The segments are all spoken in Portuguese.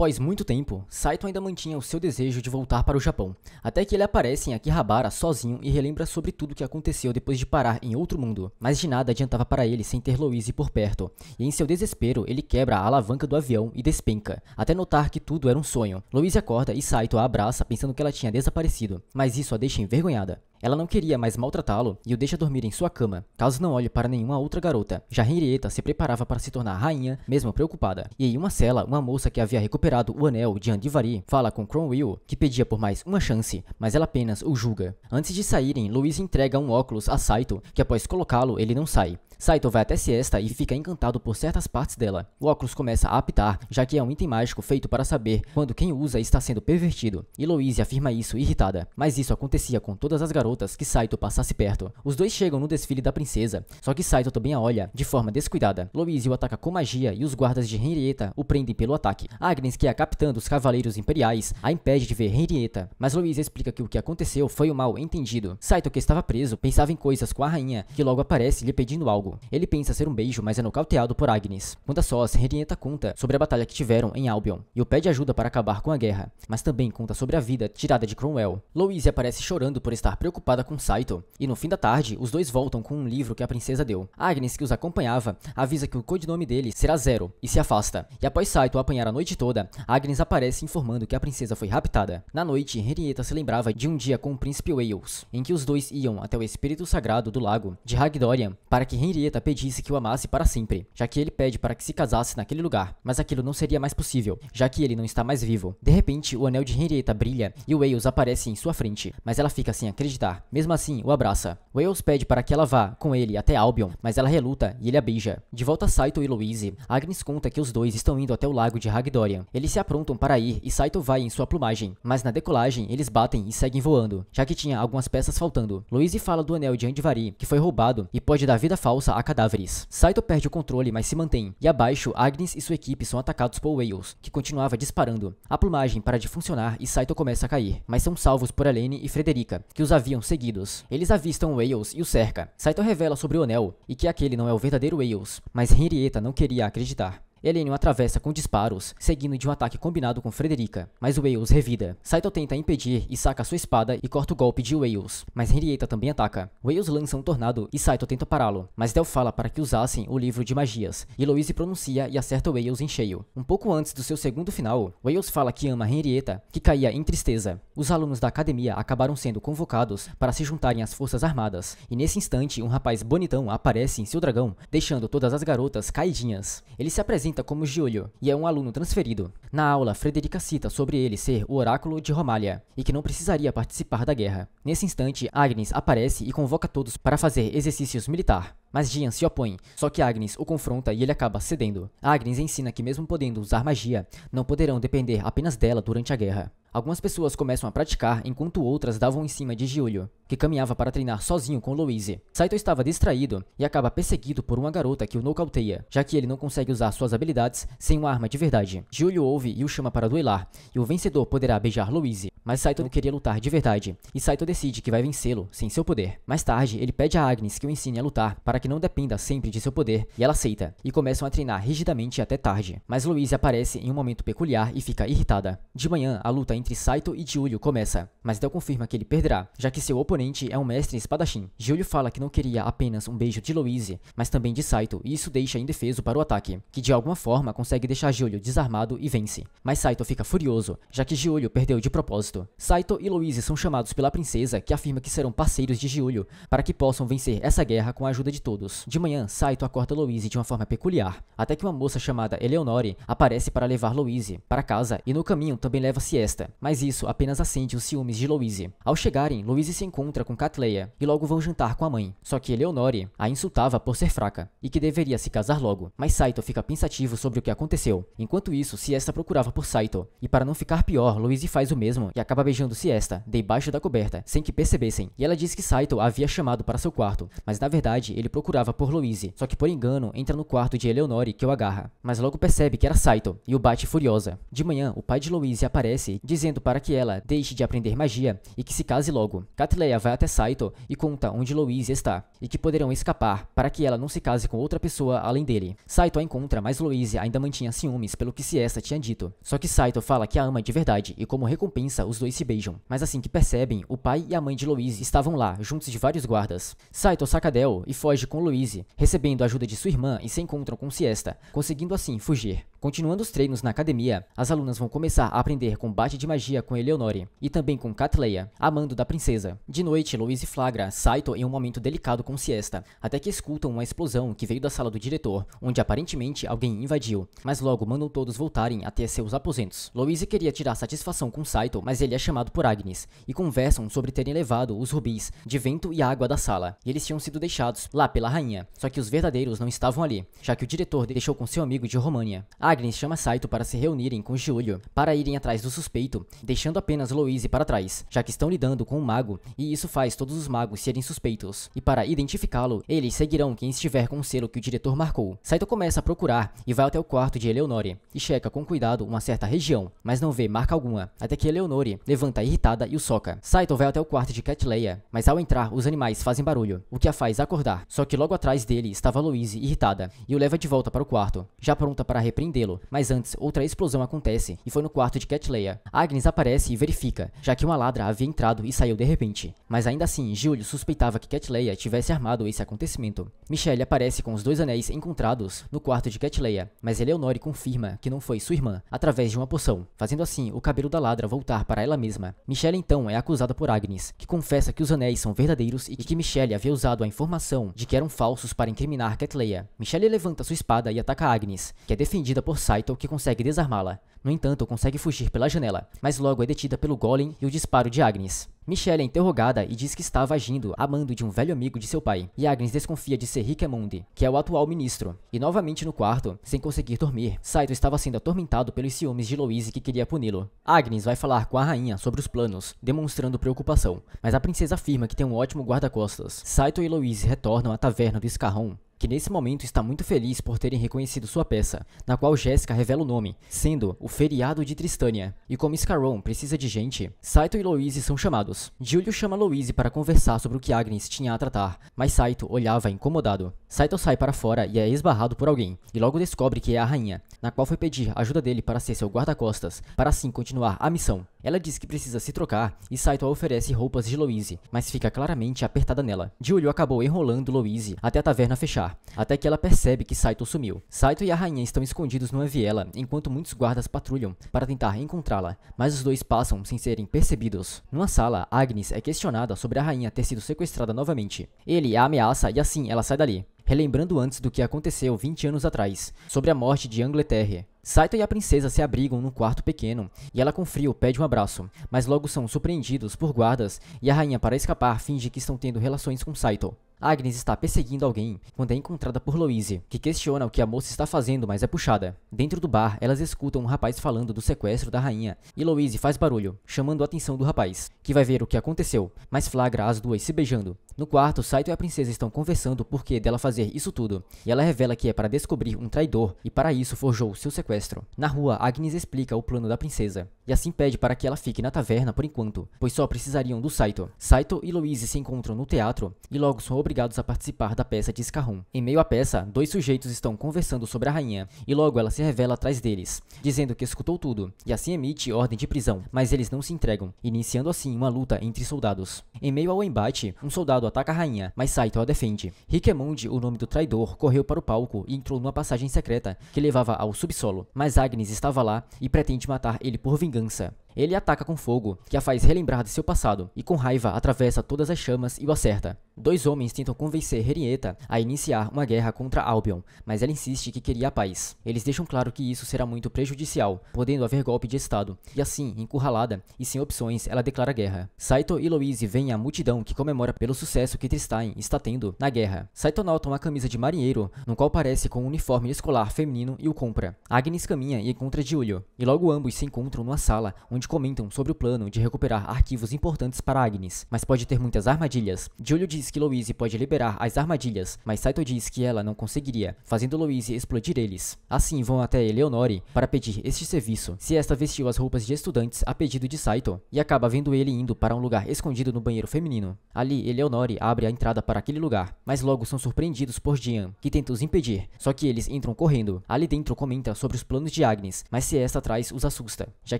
Após muito tempo, Saito ainda mantinha o seu desejo de voltar para o Japão, até que ele aparece em Akihabara sozinho e relembra sobre tudo o que aconteceu depois de parar em outro mundo. Mas de nada adiantava para ele sem ter Louise por perto, e em seu desespero ele quebra a alavanca do avião e despenca, até notar que tudo era um sonho. Louise acorda e Saito a abraça pensando que ela tinha desaparecido, mas isso a deixa envergonhada. Ela não queria mais maltratá-lo e o deixa dormir em sua cama, caso não olhe para nenhuma outra garota. Já Henrietta se preparava para se tornar rainha, mesmo preocupada. E em uma cela, uma moça que havia recuperado o anel de Andivari fala com Cromwell, que pedia por mais uma chance, mas ela apenas o julga. Antes de saírem, Louise entrega um óculos a Saito, que após colocá-lo, ele não sai. Saito vai até Siesta e fica encantado por certas partes dela. O óculos começa a apitar, já que é um item mágico feito para saber quando quem usa está sendo pervertido, e Louise afirma isso irritada. Mas isso acontecia com todas as garotas que Saito passasse perto. Os dois chegam no desfile da princesa, só que Saito também a olha de forma descuidada. Louise o ataca com magia e os guardas de Henrietta o prendem pelo ataque. Agnes, que é a capitã dos Cavaleiros Imperiais, a impede de ver Henrietta, mas Louise explica que o que aconteceu foi um mal entendido. Saito, que estava preso, pensava em coisas com a rainha, que logo aparece lhe pedindo algo. Ele pensa ser um beijo, mas é nocauteado por Agnes. Quando a sós, Henrietta conta sobre a batalha que tiveram em Albion e o pede ajuda para acabar com a guerra, mas também conta sobre a vida tirada de Cromwell. Louise aparece chorando por estar preocupada com Saito, e no fim da tarde, os dois voltam com um livro que a princesa deu. Agnes, que os acompanhava, avisa que o codinome dele será Zero e se afasta. E após Saito apanhar a noite toda, Agnes aparece informando que a princesa foi raptada. Na noite, Henrietta se lembrava de um dia com o príncipe Wales, em que os dois iam até o espírito sagrado do lago de Hagdorian para que Henrietta pedisse que o amasse para sempre, já que ele pede para que se casasse naquele lugar, mas aquilo não seria mais possível, já que ele não está mais vivo. De repente, o anel de Henrietta brilha e Wales aparece em sua frente, mas ela fica sem acreditar. Mesmo assim, o abraça. Wales pede para que ela vá com ele até Albion, mas ela reluta e ele a beija. De volta a Saito e Louise, Agnes conta que os dois estão indo até o lago de Hagdorian. Eles se aprontam para ir e Saito vai em sua plumagem, mas na decolagem eles batem e seguem voando, já que tinha algumas peças faltando. Louise fala do anel de Andivari, que foi roubado e pode dar vida falsa a cadáveres. Saito perde o controle, mas se mantém, e abaixo, Agnes e sua equipe são atacados por Wales, que continuava disparando. A plumagem para de funcionar e Saito começa a cair, mas são salvos por Helene e Frederica, que os haviam seguidos. Eles avistam Wales e o cerca. Saito revela sobre o anel, e que aquele não é o verdadeiro Wales, mas Henrietta não queria acreditar. Helene o atravessa com disparos, seguindo de um ataque combinado com Frederica, mas Wales revida. Saito tenta impedir e saca sua espada e corta o golpe de Wales, mas Henrietta também ataca. Wales lança um tornado e Saito tenta pará-lo, mas Del fala para que usassem o livro de magias, e Louise pronuncia e acerta Wales em cheio. Um pouco antes do seu segundo final, Wales fala que ama Henrietta, que caía em tristeza. Os alunos da academia acabaram sendo convocados para se juntarem às forças armadas, e nesse instante um rapaz bonitão aparece em seu dragão, deixando todas as garotas caidinhas. Ele se apresenta como Giulio, e é um aluno transferido. Na aula, Frederica cita sobre ele ser o oráculo de Romalia, e que não precisaria participar da guerra. Nesse instante, Agnes aparece e convoca todos para fazer exercícios militar. Mas Gian se opõe, só que Agnes o confronta e ele acaba cedendo. Agnes ensina que mesmo podendo usar magia, não poderão depender apenas dela durante a guerra. Algumas pessoas começam a praticar, enquanto outras davam em cima de Giulio, que caminhava para treinar sozinho com Louise. Saito estava distraído e acaba perseguido por uma garota que o nocauteia, já que ele não consegue usar suas habilidades sem uma arma de verdade. Giulio ouve e o chama para duelar, e o vencedor poderá beijar Louise. Mas Saito não queria lutar de verdade, e Saito decide que vai vencê-lo sem seu poder. Mais tarde, ele pede a Agnes que o ensine a lutar para que não dependa sempre de seu poder, e ela aceita, e começam a treinar rigidamente até tarde. Mas Louise aparece em um momento peculiar e fica irritada. De manhã, a luta entre Saito e Giulio começa, mas Del confirma que ele perderá, já que seu oponente é um mestre espadachim. Giulio fala que não queria apenas um beijo de Louise, mas também de Saito, e isso deixa indefeso para o ataque, que de alguma forma consegue deixar Giulio desarmado e vence. Mas Saito fica furioso, já que Giulio perdeu de propósito. Saito e Louise são chamados pela princesa, que afirma que serão parceiros de Giulio, para que possam vencer essa guerra com a ajuda de todos. De manhã, Saito acorda Louise de uma forma peculiar, até que uma moça chamada Eleonore aparece para levar Louise para casa, e no caminho também leva Siesta, mas isso apenas acende os ciúmes de Louise. Ao chegarem, Louise se encontra com Catleia, e logo vão jantar com a mãe, só que Eleonore a insultava por ser fraca, e que deveria se casar logo, mas Saito fica pensativo sobre o que aconteceu. Enquanto isso, Siesta procurava por Saito, e para não ficar pior, Louise faz o mesmo, e acaba beijando Siesta debaixo da coberta, sem que percebessem. E ela diz que Saito a havia chamado para seu quarto, mas na verdade ele procurava por Louise, só que por engano entra no quarto de Eleonore, que o agarra. Mas logo percebe que era Saito e o bate furiosa. De manhã, o pai de Louise aparece, dizendo para que ela deixe de aprender magia e que se case logo. Catleya vai até Saito e conta onde Louise está, e que poderão escapar para que ela não se case com outra pessoa além dele. Saito a encontra, mas Louise ainda mantinha ciúmes pelo que Siesta tinha dito. Só que Saito fala que a ama de verdade e como recompensa os dois se beijam. Mas assim que percebem, o pai e a mãe de Louise estavam lá, juntos de vários guardas. Saito saca Del e foge com Louise, recebendo a ajuda de sua irmã e se encontram com Siesta, conseguindo assim fugir. Continuando os treinos na academia, as alunas vão começar a aprender combate de magia com Eleonore e também com Catleya, a mando da princesa. De noite, Louise flagra Saito em um momento delicado com Siesta, até que escutam uma explosão que veio da sala do diretor, onde aparentemente alguém invadiu, mas logo mandam todos voltarem até seus aposentos. Louise queria tirar satisfação com Saito, mas ele é chamado por Agnes, e conversam sobre terem levado os rubis de vento e água da sala, e eles tinham sido deixados lá pela rainha, só que os verdadeiros não estavam ali, já que o diretor deixou com seu amigo de România. Agnes chama Saito para se reunirem com Giulio, para irem atrás do suspeito, deixando apenas Louise para trás, já que estão lidando com um mago, e isso faz todos os magos serem suspeitos. E para identificá-lo, eles seguirão quem estiver com o selo que o diretor marcou. Saito começa a procurar e vai até o quarto de Eleonore, e checa com cuidado uma certa região, mas não vê marca alguma, até que Eleonore levanta irritada e o soca. Saito vai até o quarto de Catleya, mas ao entrar, os animais fazem barulho, o que a faz acordar, só que logo atrás dele estava Louise irritada, e o leva de volta para o quarto, já pronta para repreendê-lo. Mas antes, outra explosão acontece, e foi no quarto de Catleya. Agnes aparece e verifica, já que uma ladra havia entrado e saiu de repente. Mas ainda assim, Giulio suspeitava que Catleya tivesse armado esse acontecimento. Michelle aparece com os dois anéis encontrados no quarto de Catleya, mas Eleonore confirma que não foi sua irmã, através de uma poção, fazendo assim o cabelo da ladra voltar para ela mesma. Michelle então é acusada por Agnes, que confessa que os anéis são verdadeiros e que Michelle havia usado a informação de que eram falsos para incriminar Catleya. Michelle levanta sua espada e ataca Agnes, que é defendida por Saito, que consegue desarmá-la. No entanto, consegue fugir pela janela, mas logo é detida pelo Golem e o disparo de Agnes. Michelle é interrogada e diz que estava agindo a mando de um velho amigo de seu pai, e Agnes desconfia de ser Riquemundi, que é o atual ministro. E novamente no quarto, sem conseguir dormir, Saito estava sendo atormentado pelos ciúmes de Louise, que queria puni-lo. Agnes vai falar com a rainha sobre os planos, demonstrando preocupação, mas a princesa afirma que tem um ótimo guarda-costas. Saito e Louise retornam à taverna do Escarron, que nesse momento está muito feliz por terem reconhecido sua peça, na qual Jéssica revela o nome, sendo o Feriado de Tristânia. E como Scarron precisa de gente, Saito e Louise são chamados. Giulio chama Louise para conversar sobre o que Agnes tinha a tratar, mas Saito olhava incomodado. Saito sai para fora e é esbarrado por alguém, e logo descobre que é a rainha, na qual foi pedir ajuda dele para ser seu guarda-costas, para assim continuar a missão. Ela diz que precisa se trocar e Saito oferece roupas de Louise, mas fica claramente apertada nela. Giulio acabou enrolando Louise até a taverna fechar, até que ela percebe que Saito sumiu. Saito e a rainha estão escondidos numa viela, enquanto muitos guardas patrulham para tentar encontrá-la, mas os dois passam sem serem percebidos. Numa sala, Agnes é questionada sobre a rainha ter sido sequestrada novamente. Ele a ameaça e assim ela sai dali, relembrando antes do que aconteceu 20 anos atrás, sobre a morte de Angleterre. Saito e a princesa se abrigam num quarto pequeno, e ela com frio pede um abraço, mas logo são surpreendidos por guardas, e a rainha, para escapar, finge que estão tendo relações com Saito. Agnes está perseguindo alguém quando é encontrada por Louise, que questiona o que a moça está fazendo, mas é puxada. Dentro do bar, elas escutam um rapaz falando do sequestro da rainha, e Louise faz barulho, chamando a atenção do rapaz, que vai ver o que aconteceu, mas flagra as duas se beijando. No quarto, Saito e a princesa estão conversando o porquê dela fazer isso tudo, e ela revela que é para descobrir um traidor, e para isso forjou seu sequestro. Na rua, Agnes explica o plano da princesa, e assim pede para que ela fique na taverna por enquanto, pois só precisariam do Saito. Saito e Louise se encontram no teatro, e logo são obrigados a participar da peça de Scarron. Em meio à peça, dois sujeitos estão conversando sobre a rainha, e logo ela se revela atrás deles, dizendo que escutou tudo, e assim emite ordem de prisão, mas eles não se entregam, iniciando assim uma luta entre soldados. Em meio ao embate, um soldado ataca a rainha, mas Saito a defende. Riquemundi, o nome do traidor, correu para o palco e entrou numa passagem secreta que levava ao subsolo, mas Agnes estava lá e pretende matar ele por vingança. Ele ataca com fogo, que a faz relembrar de seu passado, e com raiva atravessa todas as chamas e o acerta. Dois homens tentam convencer Henrietta a iniciar uma guerra contra Albion, mas ela insiste que queria a paz. Eles deixam claro que isso será muito prejudicial, podendo haver golpe de estado, e assim, encurralada e sem opções, ela declara guerra. Saito e Louise veem a multidão que comemora pelo sucesso que Tristane está tendo na guerra. Saito nota uma camisa de marinheiro, no qual parece com um uniforme escolar feminino, e o compra. Agnes caminha e encontra Giulio, e logo ambos se encontram numa sala onde onde comentam sobre o plano de recuperar arquivos importantes para Agnes, mas pode ter muitas armadilhas. Giulio diz que Louise pode liberar as armadilhas, mas Saito diz que ela não conseguiria, fazendo Louise explodir eles. Assim, vão até Eleonore para pedir este serviço, se esta vestiu as roupas de estudantes a pedido de Saito, e acaba vendo ele indo para um lugar escondido no banheiro feminino. Ali, Eleonore abre a entrada para aquele lugar, mas logo são surpreendidos por Jian, que tenta os impedir, só que eles entram correndo. Ali dentro comenta sobre os planos de Agnes, mas se esta atrás os assusta, já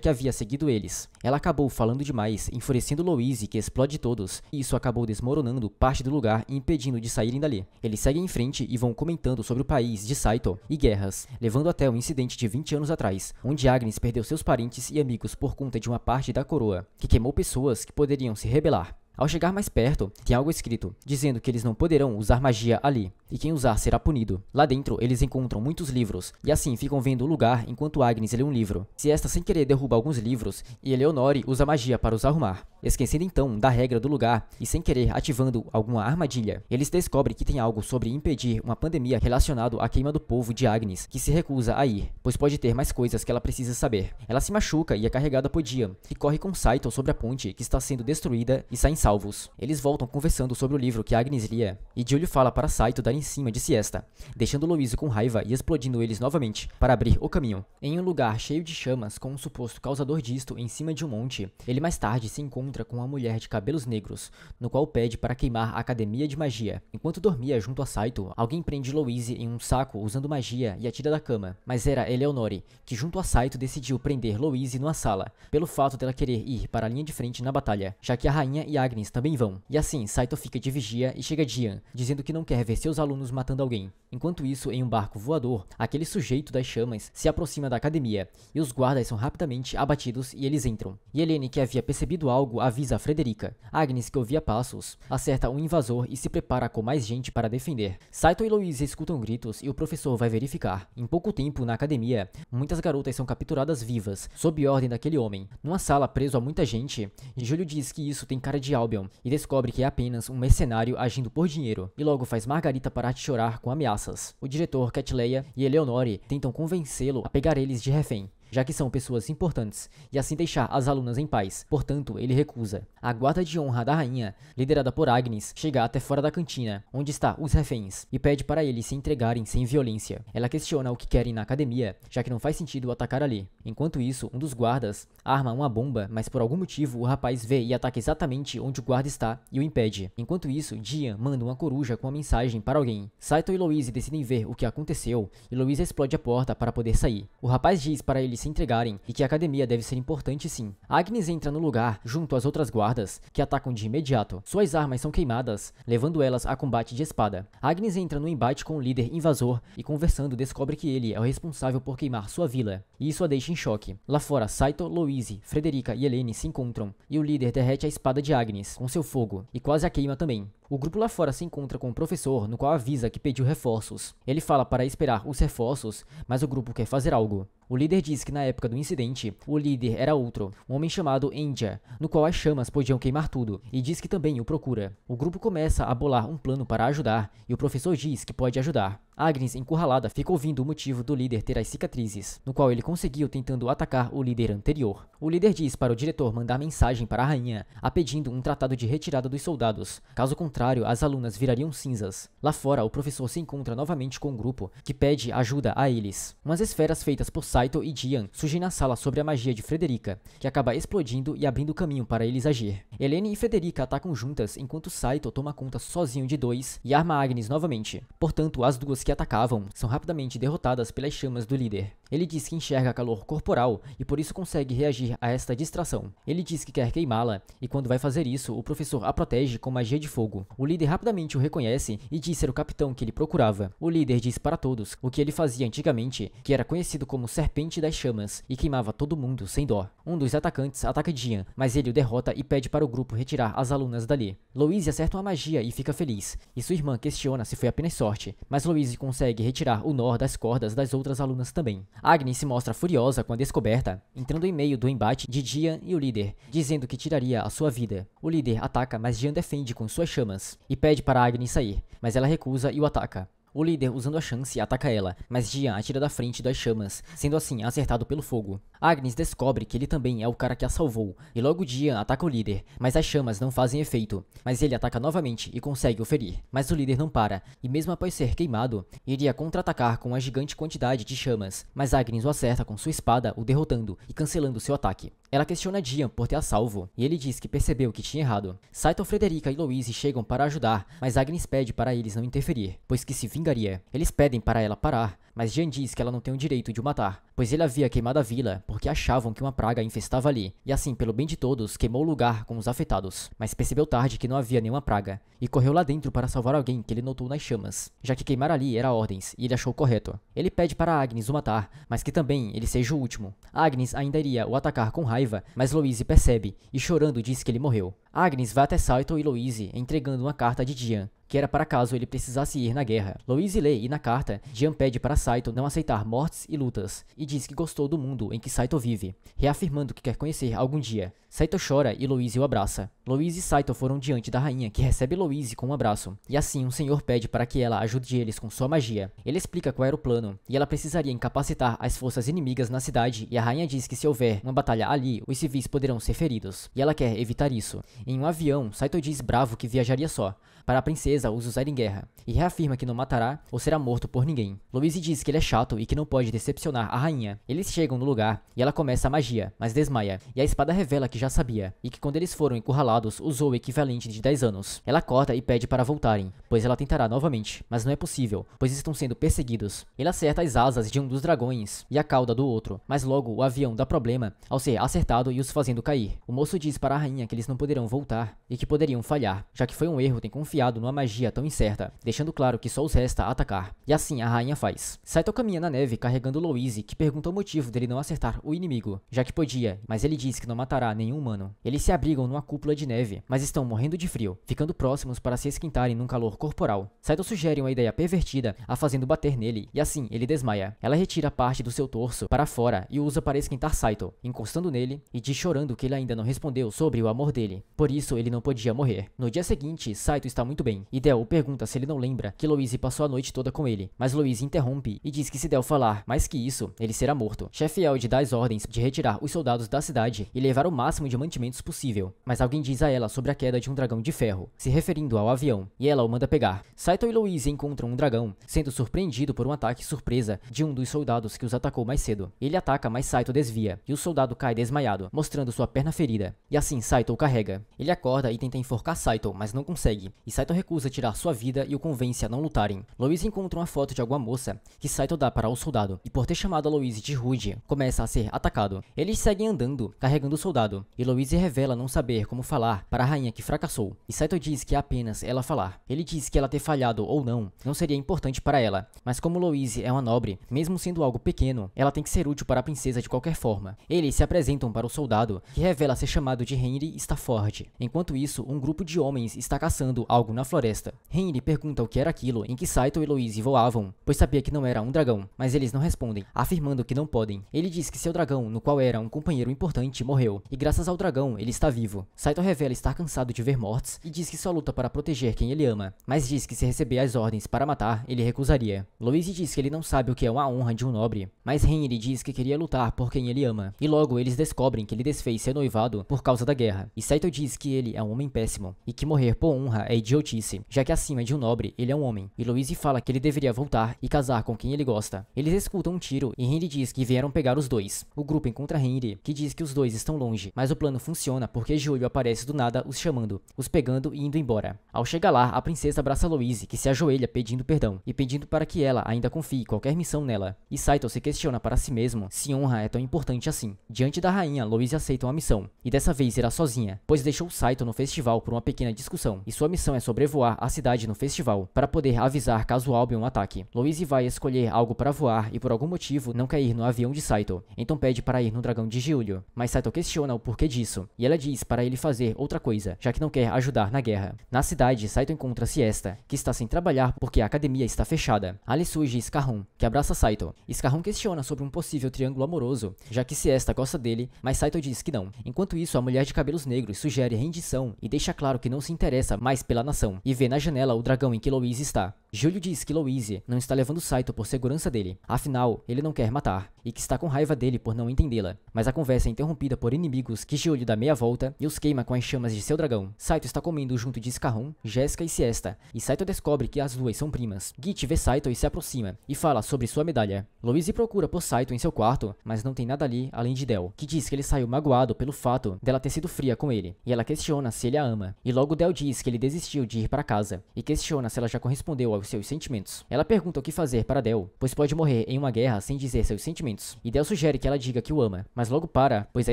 que havia seguido eles. Ela acabou falando demais, enfurecendo Louise, que explode todos, e isso acabou desmoronando parte do lugar e impedindo de saírem dali. Eles seguem em frente e vão comentando sobre o país de Saito e guerras, levando até um incidente de 20 anos atrás, onde Agnes perdeu seus parentes e amigos por conta de uma parte da coroa, que queimou pessoas que poderiam se rebelar. Ao chegar mais perto, tem algo escrito, dizendo que eles não poderão usar magia ali, e quem usar será punido. Lá dentro, eles encontram muitos livros, e assim ficam vendo o lugar enquanto Agnes lê um livro. Se esta sem querer derruba alguns livros, e Eleonore usa magia para os arrumar, esquecendo então da regra do lugar e sem querer ativando alguma armadilha. Eles descobrem que tem algo sobre impedir uma pandemia relacionado à queima do povo de Agnes, que se recusa a ir, pois pode ter mais coisas que ela precisa saber. Ela se machuca e é carregada por Jian, que corre com Saito sobre a ponte que está sendo destruída e saem salvos. Eles voltam conversando sobre o livro que Agnes lia, e Giulio fala para Saito dar em cima de siesta, deixando Louise com raiva e explodindo eles novamente, para abrir o caminho. Em um lugar cheio de chamas com um suposto causador disto em cima de um monte, ele mais tarde se encontra com uma mulher de cabelos negros, no qual pede para queimar a academia de magia. Enquanto dormia junto a Saito, alguém prende Louise em um saco usando magia e a tira da cama, mas era Eleonore, que junto a Saito decidiu prender Louise numa sala, pelo fato dela querer ir para a linha de frente na batalha, já que a rainha e Agnes também vão. E assim, Saito fica de vigia e chega Jian, dizendo que não quer ver seus alunos matando alguém. Enquanto isso, em um barco voador, aquele sujeito das chamas se aproxima da academia, e os guardas são rapidamente abatidos e eles entram. E Helene, que havia percebido algo, avisa a Frederica. Agnes, que ouvia passos, acerta um invasor e se prepara com mais gente para defender. Saito e Louise escutam gritos e o professor vai verificar. Em pouco tempo, na academia, muitas garotas são capturadas vivas, sob ordem daquele homem. Numa sala preso a muita gente, Giulio diz que isso tem cara de Albion, e descobre que é apenas um mercenário agindo por dinheiro, e logo faz Margarita parar de chorar com ameaças. O diretor, Catleya e Eleonore tentam convencê-lo a pegar eles de refém, já que são pessoas importantes, e assim deixar as alunas em paz. Portanto, ele recusa. A guarda de honra da rainha, liderada por Agnes, chega até fora da cantina, onde está os reféns, e pede para eles se entregarem sem violência. Ela questiona o que querem na academia, já que não faz sentido atacar ali. Enquanto isso, um dos guardas arma uma bomba, mas por algum motivo o rapaz vê e ataca exatamente onde o guarda está e o impede. Enquanto isso, Jian manda uma coruja com uma mensagem para alguém. Saito e Louise decidem ver o que aconteceu, e Louise explode a porta para poder sair. O rapaz diz para eles se entregarem e que a academia deve ser importante sim. Agnes entra no lugar junto às outras guardas, que atacam de imediato. Suas armas são queimadas, levando elas a combate de espada. Agnes entra no embate com o líder invasor e conversando descobre que ele é o responsável por queimar sua vila, e isso a deixa em choque. Lá fora, Saito, Louise, Frederica e Helene se encontram, e o líder derrete a espada de Agnes com seu fogo, e quase a queima também. O grupo lá fora se encontra com o professor, no qual avisa que pediu reforços. Ele fala para esperar os reforços, mas o grupo quer fazer algo. O líder diz que na época do incidente, o líder era outro, um homem chamado Endia, no qual as chamas podiam queimar tudo, e diz que também o procura. O grupo começa a bolar um plano para ajudar, e o professor diz que pode ajudar. Agnes, encurralada, fica ouvindo o motivo do líder ter as cicatrizes, no qual ele conseguiu tentando atacar o líder anterior. O líder diz para o diretor mandar mensagem para a rainha, a pedindo um tratado de retirada dos soldados, caso contrário as alunas virariam cinzas. Lá fora, o professor se encontra novamente com um grupo, que pede ajuda a eles. Umas esferas feitas por Saito e Jian surgem na sala sobre a magia de Frederica, que acaba explodindo e abrindo caminho para eles agir. Helene e Frederica atacam juntas, enquanto Saito toma conta sozinho de dois e arma Agnes novamente. Portanto, as duas que atacavam são rapidamente derrotadas pelas chamas do líder. Ele diz que enxerga calor corporal e por isso consegue reagir a esta distração. Ele diz que quer queimá-la e quando vai fazer isso, o professor a protege com magia de fogo. O líder rapidamente o reconhece e diz ser o capitão que ele procurava. O líder diz para todos o que ele fazia antigamente, que era conhecido como Serpente das Chamas e queimava todo mundo sem dó. Um dos atacantes ataca Jian, mas ele o derrota e pede para o grupo retirar as alunas dali. Louise acerta uma magia e fica feliz, e sua irmã questiona se foi apenas sorte, mas Louise consegue retirar o nó das cordas das outras alunas também. Agnes se mostra furiosa com a descoberta, entrando em meio do embate de Jian e o líder, dizendo que tiraria a sua vida. O líder ataca, mas Jian defende com suas chamas, e pede para Agnes sair, mas ela recusa e o ataca. O líder, usando a chance, ataca ela, mas Jian atira da frente das chamas, sendo assim acertado pelo fogo. Agnes descobre que ele também é o cara que a salvou, e logo Jian ataca o líder, mas as chamas não fazem efeito. Mas ele ataca novamente e consegue o ferir. Mas o líder não para, e mesmo após ser queimado, iria contra-atacar com uma gigante quantidade de chamas, mas Agnes o acerta com sua espada, o derrotando e cancelando seu ataque. Ela questiona Jian por ter a salvo, e ele diz que percebeu que tinha errado. Saito, Frederica e Louise chegam para ajudar, mas Agnes pede para eles não interferir, pois que se vingaria. Eles pedem para ela parar, mas Jian diz que ela não tem o direito de o matar, pois ele havia queimado a vila porque achavam que uma praga infestava ali, e assim, pelo bem de todos, queimou o lugar com os afetados. Mas percebeu tarde que não havia nenhuma praga, e correu lá dentro para salvar alguém que ele notou nas chamas, já que queimar ali era ordens, e ele achou correto. Ele pede para Agnes o matar, mas que também ele seja o último. Agnes ainda iria o atacar com raiva, mas Louise percebe, e chorando diz que ele morreu. Agnes vai até Saito e Louise, entregando uma carta de Jian, que era para caso ele precisasse ir na guerra. Louise lê e na carta, Jian pede para Saito não aceitar mortes e lutas, e diz que gostou do mundo em que Saito vive, reafirmando que quer conhecer algum dia. Saito chora e Louise o abraça. Louise e Saito foram diante da rainha, que recebe Louise com um abraço, e assim um senhor pede para que ela ajude eles com sua magia. Ele explica qual era o plano, e ela precisaria incapacitar as forças inimigas na cidade, e a rainha diz que se houver uma batalha ali, os civis poderão ser feridos, e ela quer evitar isso. Em um avião, Saito diz bravo que viajaria só, para a princesa os usar em guerra, e reafirma que não matará ou será morto por ninguém. Louise diz que ele é chato e que não pode decepcionar a rainha. Eles chegam no lugar, e ela começa a magia, mas desmaia, e a espada revela que já sabia, e que quando eles foram encurralados, usou o equivalente de 10 anos. Ela corta e pede para voltarem, pois ela tentará novamente, mas não é possível, pois estão sendo perseguidos. Ele acerta as asas de um dos dragões, e a cauda do outro, mas logo o avião dá problema ao ser acertado e os fazendo cair. O moço diz para a rainha que eles não poderão voltar, e que poderiam falhar, já que foi um erro ter confiado numa magia tão incerta, deixando claro que só os resta atacar. E assim a rainha faz. Saito caminha na neve carregando Louise, que pergunta o motivo dele não acertar o inimigo, já que podia, mas ele diz que não matará nenhum humano. Eles se abrigam numa cúpula de neve, mas estão morrendo de frio, ficando próximos para se esquentarem num calor corporal. Saito sugere uma ideia pervertida, a fazendo bater nele, e assim ele desmaia. Ela retira parte do seu torso para fora e o usa para esquentar Saito, encostando nele e diz chorando que ele ainda não respondeu sobre o amor dele, por isso ele não podia morrer. No dia seguinte, Saito está muito bem, e Del pergunta se ele não lembra que Louise passou a noite toda com ele, mas Louise interrompe e diz que se Del falar mais que isso, ele será morto. Chefe Eld dá as ordens de retirar os soldados da cidade e levar o máximo de mantimentos possível, mas alguém diz a ela sobre a queda de um dragão de ferro, se referindo ao avião, e ela o manda pegar. Saito e Louise encontram um dragão, sendo surpreendido por um ataque surpresa de um dos soldados que os atacou mais cedo. Ele ataca, mas Saito desvia, e o soldado cai desmaiado, mostrando sua perna ferida, e assim Saito o carrega. Ele acorda e tenta enforcar Saito, mas não consegue, e Saito recusa tirar sua vida e o convence a não lutarem. Louise encontra uma foto de alguma moça que Saito dá para o soldado, e por ter chamado a Louise de rude, começa a ser atacado. Eles seguem andando, carregando o soldado, e Louise revela não saber como falar para a rainha que fracassou, e Saito diz que é apenas ela falar. Ele diz que ela ter falhado ou não seria importante para ela, mas como Louise é uma nobre, mesmo sendo algo pequeno, ela tem que ser útil para a princesa de qualquer forma. Eles se apresentam para o soldado, que revela ser chamado de Henry Stafford. Enquanto isso, um grupo de homens está caçando algo na floresta. Henry pergunta o que era aquilo em que Saito e Louise voavam, pois sabia que não era um dragão, mas eles não respondem, afirmando que não podem. Ele diz que seu dragão, no qual era um companheiro importante, morreu, e graças ao dragão ele está vivo. Saito revela estar cansado de ver mortes e diz que só luta para proteger quem ele ama, mas diz que se receber as ordens para matar, ele recusaria. Louise diz que ele não sabe o que é uma honra de um nobre, mas Henry diz que queria lutar por quem ele ama, e logo eles descobrem que ele desfez seu noivado por causa da guerra, e Saito diz que ele é um homem péssimo, e que morrer por honra é idiotice, já que acima de um nobre, ele é um homem, e Louise fala que ele deveria voltar e casar com quem ele gosta. Eles escutam um tiro, e Henry diz que vieram pegar os dois. O grupo encontra Henry, que diz que os dois estão longe, mas o plano funciona porque Julio aparece do nada os chamando, os pegando e indo embora. Ao chegar lá, a princesa abraça Louise, que se ajoelha pedindo perdão, e pedindo para que ela ainda confie qualquer missão nela. E Saito se questiona para si mesmo se honra é tão importante assim. Diante da rainha, Louise aceita uma missão, e dessa vez irá sozinha, pois deixou Saito no festival por uma pequena discussão, e sua missão é sobrevoar a cidade no festival, para poder avisar caso Albion ataque. Louise vai escolher algo para voar e por algum motivo não quer ir no avião de Saito, então pede para ir no dragão de Julio, mas Saito questiona o porquê disso, e ela diz para ele fazer outra coisa, já que não quer ajudar na guerra. Na cidade, Saito encontra Siesta, que está sem trabalhar porque a academia está fechada. Ali surge Scarron, que abraça Saito. Scarron questiona sobre um possível triângulo amoroso, já que Siesta gosta dele, mas Saito diz que não. Enquanto isso, a mulher de cabelos negros sugere rendição e deixa claro que não se interessa mais pela nação, e vê na janela o dragão em que Louise está. Júlio diz que Louise não está levando Saito por segurança dele, afinal, ele não quer matar, e que está com raiva dele por não entendê-la. Mas a conversa é interrompida por inimigos que Júlio dá meia volta e os queima com as chamas de seu dragão. Saito está comendo junto de Scarron, Jéssica e Siesta, e Saito descobre que as duas são primas. Git vê Saito e se aproxima, e fala sobre sua medalha. Louise procura por Saito em seu quarto, mas não tem nada ali além de Del, que diz que ele saiu magoado pelo fato dela ter sido fria com ele, e ela questiona se ele a ama. E logo Del diz que ele desistiu de ir para casa, e questiona se ela já correspondeu aos seus sentimentos. Ela pergunta o que fazer para Del, pois pode morrer em uma guerra sem dizer seus sentimentos, e Del sugere que ela diga que o ama, mas logo para, pois é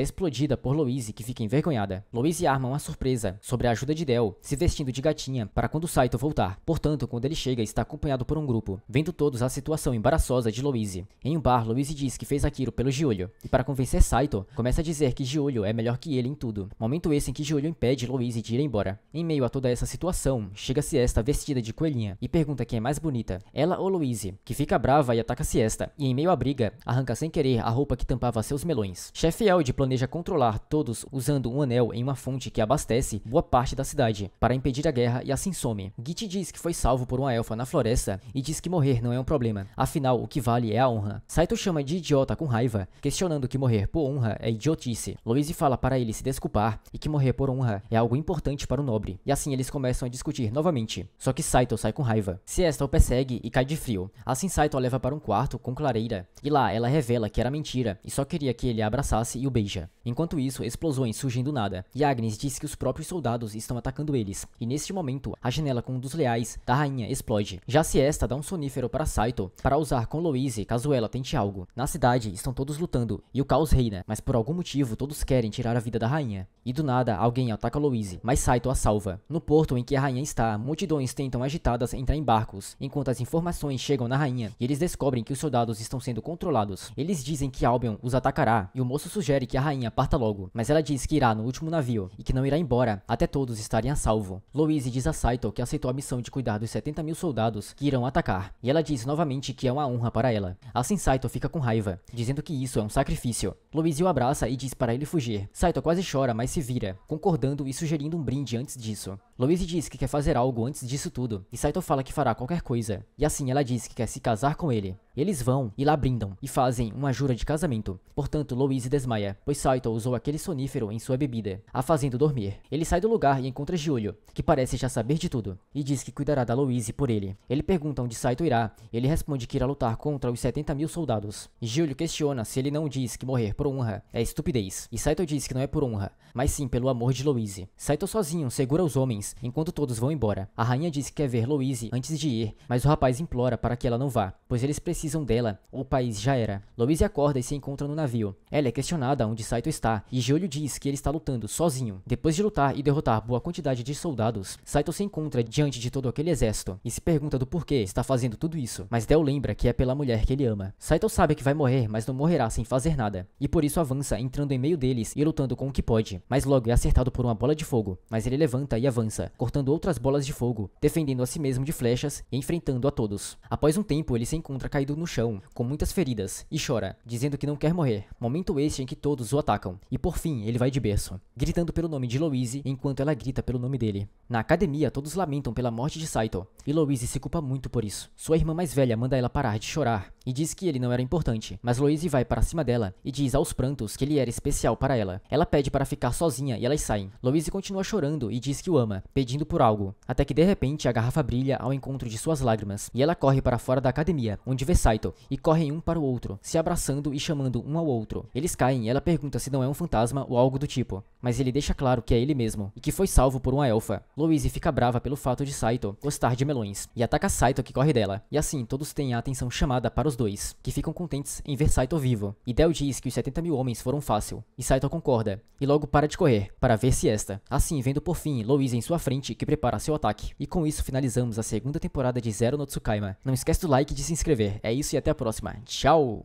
explodida por Louise, que fica envergonhada. Louise arma uma surpresa sobre a ajuda de Del, se vestindo de gatinha para quando Saito voltar. Portanto, quando ele chega, está acompanhado por um grupo, vendo todos a situação embaraçosa de Louise. Em um bar, Louise diz que fez aquilo pelo Giulio, e para convencer Saito, começa a dizer que Giulio é melhor que ele em tudo. Momento esse em que Giulio impede Louise de ir embora. Em meio a toda essa situação, chega Siesta vestida de coelhinha e pergunta quem é mais bonita, ela ou Louise, que fica brava e ataca Siesta, e em meio à briga, arranca sem querer a roupa que tampava seus melões. Chefe Eld planeja controlar todos usando um anel em uma fonte que abastece boa parte da cidade, para impedir a guerra e assim some. Git diz que foi salvo por uma elfa na floresta e diz que morrer não é um problema, afinal o que vale é a honra. Saito chama de idiota com raiva, questionando que morrer por honra é idiotice. Louise fala para ele se desculpar e que morrer por honra é algo importante para o nobre, e assim eles começam a discutir novamente, só que Saito sai com raiva. Siesta o persegue e cai de frio, assim Saito a leva para um quarto com clareira, e lá ela revela que era mentira e só queria que ele a abraçasse e o beija. Enquanto isso, explosões surgem do nada, e Agnes diz que os próprios soldados estão atacando eles, e neste momento, a janela com um dos leais da rainha explode. Já Siesta dá um sonífero para Saito, para usar com Louise caso ela tente algo. Na cidade, estão todos lutando, e o caos reina, mas por algum motivo todos querem tirar a vida da rainha. E do nada, alguém ataca Louise, mas Saito a salva. No porto em que a rainha está, multidões tentam agitadas entrar em barcos, enquanto as informações chegam na rainha, e eles descobrem que os soldados estão sendo controlados. Eles dizem que Albion os atacará, e o moço sugere que a rainha parta logo, mas ela diz que irá no último navio, e que não irá embora, até todos estarem a salvo. Louise diz a Saito que aceitou a missão de cuidar dos 70.000 soldados que irão atacar, e ela diz novamente que é uma honra para ela. Assim Saito fica com raiva, dizendo que isso é um sacrifício. Louise o abraça e diz para ele fugir. Saito quase chora, mas se vira, concordando e sugerindo um brinde antes disso. Louise diz que quer fazer algo antes disso tudo, e Saito fala que fará qualquer coisa, e assim ela diz que quer se casar com ele. Eles vão e lá brindam, e fazem uma jura de casamento. Portanto, Louise desmaia, pois Saito usou aquele sonífero em sua bebida, a fazendo dormir. Ele sai do lugar e encontra Giulio, que parece já saber de tudo, e diz que cuidará da Louise por ele. Ele pergunta onde Saito irá, e ele responde que irá lutar contra os 70.000 soldados. Giulio questiona se ele não diz que morrer por honra é estupidez, e Saito diz que não é por honra, mas sim pelo amor de Louise. Saito sozinho segura os homens, enquanto todos vão embora. A rainha diz que quer ver Louise antes de ir, mas o rapaz implora para que ela não vá, pois eles precisam dela, ou o país já era. Louise acorda e se encontra no navio. Ela é questionada onde Saito está, e Giulio diz que ele está lutando sozinho. Depois de lutar e derrotar boa quantidade de soldados, Saito se encontra diante de todo aquele exército, e se pergunta do porquê está fazendo tudo isso, mas Del lembra que é pela mulher que ele ama. Saito sabe que vai morrer, mas não morrerá sem fazer nada, e por isso avança entrando em meio deles e lutando com o que pode, mas logo é acertado por uma bola de fogo, mas ele levanta e avança, cortando outras bolas de fogo, defendendo a si mesmo de flechas e enfrentando a todos. Após um tempo, ele se encontra caído no chão, com muitas feridas, e chora, dizendo que não quer morrer, momento este em que todos o atacam, e por fim ele vai de berço, gritando pelo nome de Louise, enquanto ela grita pelo nome dele. Na academia, todos lamentam pela morte de Saito, e Louise se culpa muito por isso. Sua irmã mais velha manda ela parar de chorar, e diz que ele não era importante, mas Louise vai para cima dela, e diz aos prantos que ele era especial para ela. Ela pede para ficar sozinha e elas saem. Louise continua chorando e diz que o ama, pedindo por algo, até que de repente a garrafa brilha ao encontro de suas lágrimas, e ela corre para fora da academia, onde vê Saito, e correm um para o outro, se abraçando e chamando um ao outro. Eles caem e ela pergunta se não é um fantasma ou algo do tipo, mas ele deixa claro que é ele mesmo, e que foi salvo por uma elfa. Louise fica brava pelo fato de Saito gostar de melões, e ataca Saito que corre dela, e assim todos têm a atenção chamada para os dois, que ficam contentes em ver Saito vivo, e Del diz que os 70.000 homens foram fácil, e Saito concorda, e logo para de correr, para ver Siesta, assim vendo por fim Louise em sua frente que prepara seu ataque. E com isso finalizamos a segunda temporada de Zero no Tsukaima. Não esquece do like e de se inscrever, é isso e até a próxima, tchau!